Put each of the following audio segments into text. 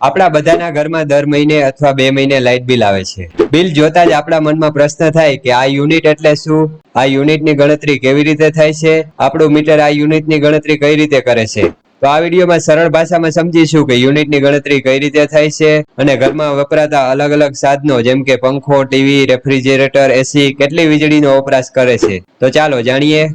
આપણા બધાના ઘરમાં દર મહિને અથવા 2 મહિને લાઇટ બિલ આવે છે. બિલ જોતા જ આપણા મનમાં પ્રશ્ન થાય કે આ યુનિટ એટલે શું, આ યુનિટની ગણતરી કેવી રીતે થાય છે, આપણું મીટર આ યુનિટની ગણતરી કઈ રીતે કરે છે. તો આ વિડીયોમાં સરળ ભાષામાં સમજીશું કે યુનિટની ગણતરી કઈ રીતે થાય છે અને ઘરમાં વપરાતા અલગ અલગ સાધનો જેમ કે પંખો, ટીવી, રેફ્રિજરેટર, એસી કેટલી વીજળીનો વપરાશ કરે છે. તો ચાલો જાણીએ.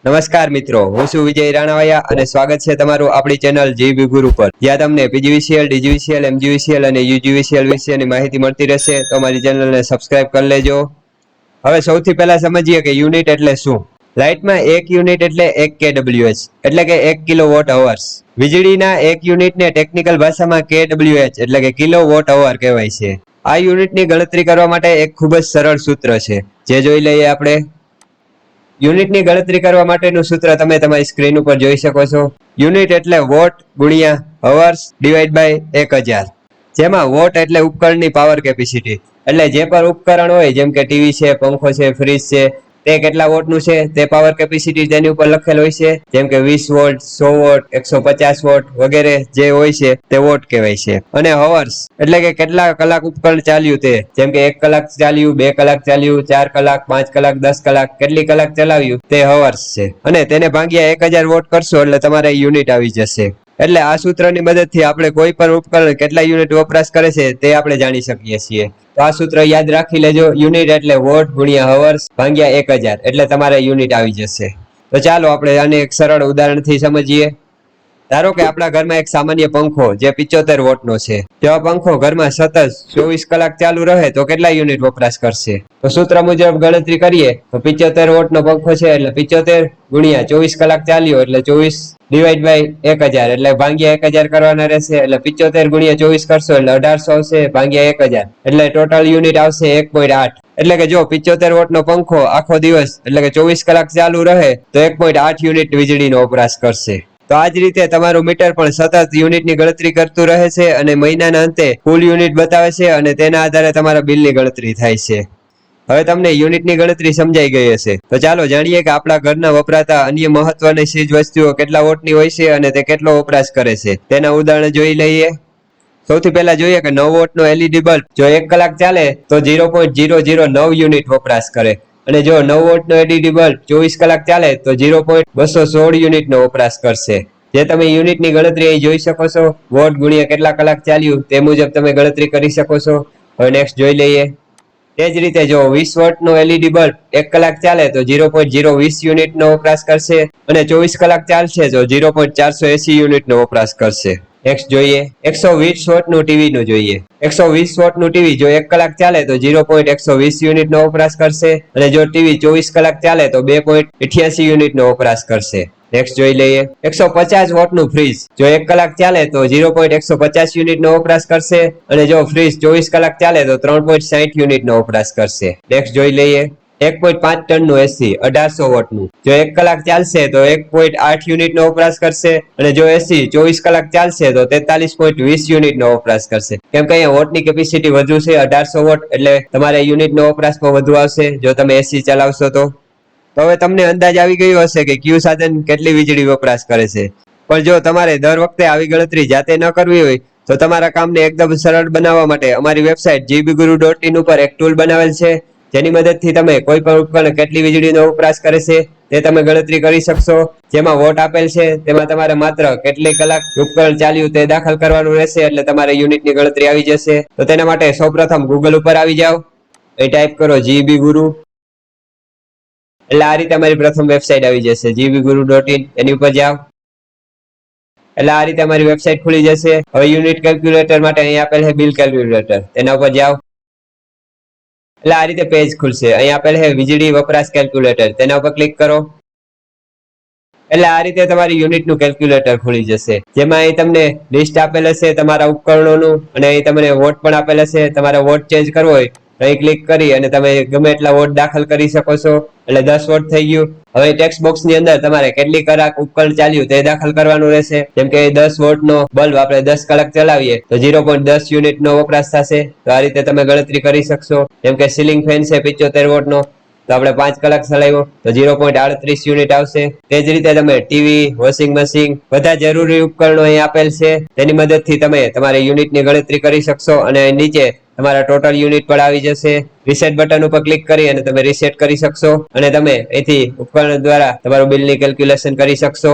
નમસ્કાર મિત્રો, હું છું વિજય રાણાવાયા અને સ્વાગત છે તમારું આપણી ચેનલ જીબી ગુરુ પર, જ્યાં તમને પીજીવીસીએલ, ડીજીવીસીએલ, એમજીવીસીએલ અને યુજીવીસીએલ વિશેની માહિતી મળતી રહેશે. તો અમારી ચેનલને સબસ્ક્રાઇબ કરી લેજો. હવે સૌથી પહેલા સમજીએ કે યુનિટ એટલે શું. લાઇટમાં એક યુનિટ એટલે 1 kWh એટલે કે 1 કિલોવોટ અવર્સ. વીજળીના એક યુનિટને ટેકનિકલ ભાષામાં kWh એટલે કે કિલોવોટ અવર કહેવાય છે. આ યુનિટની ગણતરી કરવા માટે એક ખૂબ જ સરળ સૂત્ર છે, જે જોઈ લઈએ આપણે. યુનિટની ગણતરી કરવા માટેનું સૂત્ર તમે તમારી સ્ક્રીન ઉપર જોઈ શકો છો. યુનિટ એટલે વોટ ગુણ્યા અવર્સ ડિવાઈડ બાય 1000, જેમાં વોટ એટલે ઉપકરણની પાવર કેપેસિટી, એટલે જે પણ ઉપકરણ હોય જેમ કે ટીવી છે, પંખો છે, ફ્રીજ છે, તે કેટલા વોટનું છે તે પાવર કેપેસિટી તેની ઉપર લખેલ હોય છે. જેમ કે 20 વોટ, 100 વોટ, 150 વોટ વગેરે જે હોય છે તે વોટ કહેવાય છે. અને અવર્સ એટલે કે કેટલા કલાક ઉપકરણ ચાલ્યું તે, જેમ કે 1 કલાક ચાલ્યું, 2 કલાક ચાલ્યું, 4 કલાક, 5 કલાક, 10 કલાક, કેટલી કલાક ચલાવ્યું તે અવર્સ છે. અને તેને ભાગ્યા 1000 વોટ કરશો એટલે તમારે યુનિટ આવી જશે. એટલે આ સૂત્રની મદદથી આપણે કોઈ પણ ઉપકરણ કેટલા યુનિટ વપરાશ કરે છે તે આપણે જાણી શકીએ છીએ. તો આ સૂત્ર યાદ રાખી લેજો. યુનિટ એટલે વોટ ગુણ્યા અવર્સ ભાગ્યા 1000 એટલે તમારે યુનિટ આવી જશે. તો ચાલો આપણે આને એક સરળ ઉદાહરણથી સમજીએ. ધારો કે આપણા ઘરમાં એક સામાન્ય પંખો જે 75 વોટનો છે. જો આ પંખો ઘરમાં સતત 24 કલાક ચાલુ રહે તો કેટલા યુનિટ વપરાશ કરશે? તો સૂત્ર મુજબ ગણતરી કરીએ તો 75 વોટનો પંખો છે એટલે 75 ગુણ્યા 24 કલાક ચાલ્યો એટલે 24 ડિવાઈડ બાય 1000 એટલે ભાગ્યા 1000 કરવાના રહેશે. એટલે 75 ગુણ્યા 24 કરશો એટલે 1800 આવશે ભાગ્યા 1000 એટલે ટોટલ યુનિટ આવશે 1.8. એટલે કે જો 75 વોટનો પંખો આખો દિવસ એટલે કે 24 કલાક ચાલુ રહે તો 1.8 યુનિટ વીજળીનો વપરાશ કરશે. તો આ જ રીતે તમારું મીટર પણ સતત યુનિટની ગણતરી કરતું રહે છે અને મહિનાના અંતે કુલ યુનિટ બતાવે છે અને તેના આધારે તમારા બિલની ગણતરી થાય છે. હવે તમને યુનિટની ગણતરી સમજાઈ ગઈ હશે. તો ચાલો જાણીએ કે આપણા ઘરના વપરાતા અન્ય મહત્વની ચીજ વસ્તુઓ કેટલા વોટની હોય છે અને તે કેટલો વપરાશ કરે છે. તેના ઉદાહરણ જોઈ લઈએ. સૌથી પહેલા જોઈએ કે 9 વોટનો એલઈડી બલ્બ જો 1 કલાક ચાલે તો 0.009 યુનિટ વપરાશ કરે, અને જો 9 વોટનો એલઈડી બલ્બ 24 કલાક ચાલે તો 0.216 યુનિટનો વપરાશ કરશે. જે તમે યુનિટની ગણતરી અહીં જોઈ શકો છો. વોટ ગુણ્યા કેટલા કલાક ચાલ્યું તે મુજબ તમે ગણતરી કરી શકો છો. હવે નેક્સ્ટ જોઈ લઈએ. તે જ રીતે જો 20 વોટનો એલઈડી બલ્બ 1 કલાક ચાલે તો 0.020 યુનિટનો વપરાશ કરશે, અને 24 કલાક ચાલશે તો 0.480 યુનિટનો વપરાશ કરશે. નેક્સ્ટ જોઈએ 120 વોટનું ટીવીનું જોઈએ. 120 વોટનું ટીવી જો 1 કલાક ચાલે તો 0.120 યુનિટનો વપરાશ કરશે, અને જો ટીવી 24 કલાક ચાલે તો 2.88 યુનિટનો વપરાશ કરશે. નેક્સ્ટ જોઈ લઈએ 150 વોટનું ફ્રીજ જો 1 કલાક ચાલે તો 0.150 યુનિટનો વપરાશ કરશે, અને જો ફ્રીજ 24 કલાક ચાલે તો 3.60 યુનિટનો વપરાશ કરશે. નેક્સ્ટ જોઈ લઈએ 1.5 ટનનું એસી 1800 વોટનું જો 1 કલાક ચાલશે તો 1.8 યુનિટનો વપરાશ કરશે, અને જો એસી 24 કલાક ચાલશે તો 43.20 યુનિટનો વપરાશ કરશે. કેમ કે અહીંયા વોટની કેપેસિટી વધુ છે 1800 વોટ, એટલે તમારે યુનિટનો વપરાશ પણ વધુ આવશે જો તમે એસી ચલાવશો તો. તો હવે તમને અંદાજ આવી ગયો હશે કે કયું સાધન કેટલી વીજળી વપરાશ કરે છે. પણ જો તમારે દર વખતે આવી ગણતરી જાતે ન કરવી હોય તો તમારા કામને એકદમ સરળ બનાવવા માટે અમારી વેબસાઇટ gbguru.in ઉપર એક ટૂલ બનાવેલ છે, જેની મદદથી તમે કોઈ પણ ઉપકરણ કેટલી વીજળીનો વપરાશ કરે છે તે તમે ગણતરી કરી શકશો. જેમાં વોટ આપેલ છે તેમાં તમારે માત્ર કેટલી કલાક ઉપકરણ ચાલ્યું તે દાખલ કરવાનું રહેશે એટલે તમારે યુનિટની ગણતરી આવી જશે. તો તેના માટે સૌપ્રથમ ગૂગલ ઉપર આવી જાઓ, એ ટાઈપ કરો જીબી ગુરુ, એટલે આ રીતે અમારી પ્રથમ વેબસાઇટ આવી જશે gbguru.in. એની ઉપર જાઓ એટલે આ રીતે અમારી વેબસાઇટ ખુલી જશે. હવે યુનિટ કેલ્ક્યુલેટર માટે અહીં આપેલ છે બિલ કેલ્ક્યુલેટર, તેના ઉપર જાઓ એટલે આ રીતે પેજ ખુલશે. અહીં આપેલ છે વીજળી વપરાશ કેલ્ક્યુલેટર, તેના ઉપર ક્લિક કરો એટલે આ રીતે તમારી યુનિટનું કેલ્ક્યુલેટર ખુલી જશે. જેમાં અહીં તમને લિસ્ટ આપેલ હશે તમારા ઉપકરણોનું, અને અહીં તમને વોટ પણ આપેલ હશે. તમારે વોટ ચેન્જ કરવો હોય અહીં ક્લિક કરી અને તમે ગમે એટલા વોટ દાખલ કરી શકો છો. એટલે 10 વોટ થઈ ગયું. હવે ટેક્સ્ટ બોક્સની અંદર તમારે કેટલી કલાક ઉપકરણ ચાલ્યું તે દાખલ કરવાનું રહેશે. જેમ કે 10 વોટનો બલ્બ આપણે 10 કલાક ચલાવીએ તો 0.10 યુનિટનો વપરાશ થશે. તો આ રીતે તમે ગણતરી કરી શકશો. જેમ કે સીલિંગ ફેન છે 75 વોટનો, તો આપણે 5 કલાક ચલાવ્યો તો 0.38 યુનિટ આવશે. તે જ રીતે તમે ટીવી, વોશિંગ મશીન બધા જરૂરી ઉપકરણો અહીં આપેલ છે. તેની મદદથી તમે તમારી યુનિટની ગણતરી કરી શકશો અને નીચે તમારા ટોટલ યુનિટ પણ આવી જશે. રીસેટ બટન ઉપર ક્લિક કરી અને તમે રીસેટ કરી શકશો અને તમે અહીંથી ઉપકરણ દ્વારા તમારું બિલની કેલ્ક્યુલેશન કરી શકશો.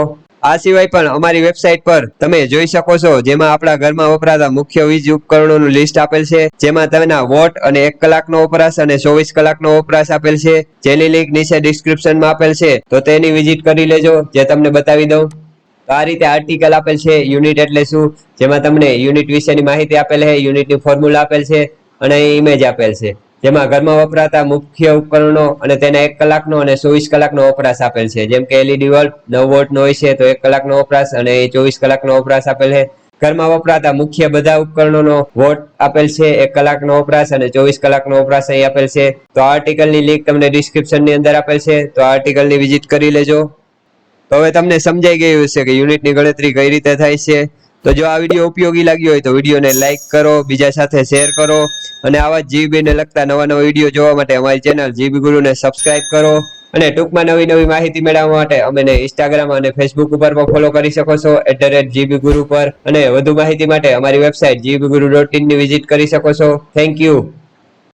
આ સિવાય પણ અમારી વેબસાઇટ પર તમે જોઈ શકો છો જેમાં આપણા ઘરમાં વપરાતા મુખ્ય વીજ ઉપકરણોનું લિસ્ટ આપેલ છે, જેમાં તેના વોટ અને 1 કલાકનો વપરાશ અને 24 કલાકનો વપરાશ આપેલ છે. જેની લિંક નીચે ડિસ્ક્રિપ્શનમાં આપેલ છે, તો તેની વિઝિટ કરી લેજો, જે તમને બતાવી દઉં. તો આ રીતે આર્ટિકલ આપેલ છે યુનિટ એટલે શું, જેમાં તમને યુનિટ વિશેની માહિતી આપેલ છે, યુનિટની ફોર્મ્યુલા આપેલ છે અને ઇમેજ આપેલ છે, જેમાં ઘરમાં વપરાતા મુખ્ય ઉપકરણો અને તેના 1 કલાકનો અને 24 કલાકનો વપરાશ આપેલ છે. જેમ કે LED બલ્બ 9 વોટનો હોય છે તો 1 કલાકનો વપરાશ અને 24 કલાકનો વપરાશ આપેલ છે. ઘરમાં વપરાતા મુખ્ય બધા ઉપકરણોનો વોટ આપેલ છે, 1 કલાકનો વપરાશ અને 24 કલાકનો વપરાશ અહીં આપેલ છે. તો આ આર્ટિકલની લિંક તમને ડિસ્ક્રિપ્શનની અંદર આપેલ છે, તો આ આર્ટિકલની વિઝિટ કરી લેજો. તો હવે તમને સમજાઈ ગયું હશે કે યુનિટની ગણતરી કઈ રીતે થાય છે. તો જો આ વિડીયો ઉપયોગી લાગ્યો હોય તો વિડીયોને લાઈક કરો, બીજા સાથે શેર કરો અને આવા જ જીબીને લગતા નવા વિડીયો જોવા માટે અમારી ચેનલ જીબી ગુરુને સબસ્ક્રાઇબ કરો. અને ટૂંકમાં નવી માહિતી મેળવવા માટે અમને ઇન્સ્ટાગ્રામ અને ફેસબુક ઉપર પણ ફોલો કરી શકો છો @GBGuru પર. અને વધુ માહિતી માટે અમારી વેબસાઇટ gbguru.in ની વિઝિટ કરી શકો છો. Thank you.